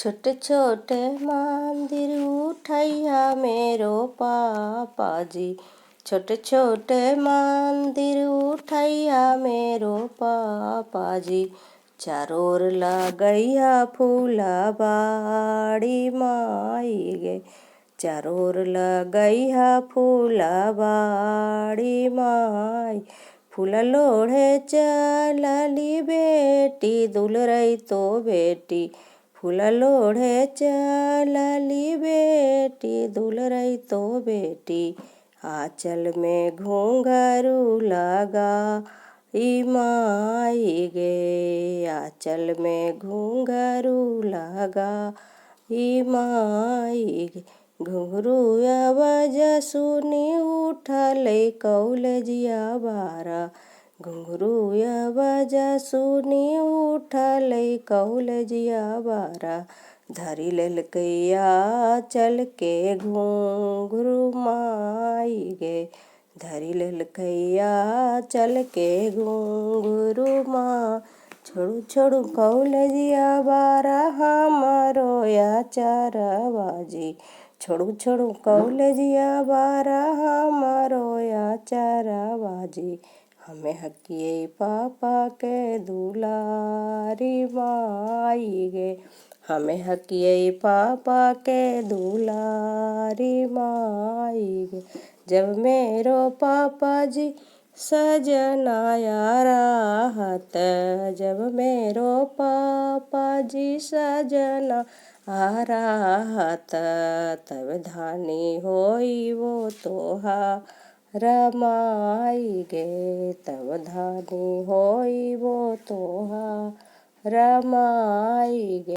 छोटे छोटे मंदिर उठैया मेरो पापा जी। छोटे छोटे मंदिर उठैया मेरो पापा जी। चारों ओर लगैया फूलबाड़ी माई गे। चारों ओर लगैया फूलबाड़ी माई। फूल लोढ़े चलली बेटी दुलरई तो बेटी। फूल लोढ़े चलली बेटी दुलरई तो बेटी। आंचल में घूंघरू लगा माई गे। आंचल में घूंघरू लगा माई गे। घुंघरू आवाज सुनी उठल कौलजिया बारा। घुंघरू आवाज सुनी उठल कौलजिया बारा। धरी लेलकैया चल के घुंघरू माई गे। धरी लेलकैया चल के घुंघरू माँ। छोड़ू छोड़ू कौलजिया बारा हमारो आचरवा जी। छोड़ू छोड़ू कौलजिया बारा हमारो आचरवा जी। हमें हकिए पापा के दुलारी माई गे। हमें हकिए पापा के दुलारी माई गे। जब मेरो पापा जी सजना रहत। जब मेरो पापा जी सजना रहत। तब धानी होई वो तोहार माई गे। तब धानी होई वो तोहार माई गे।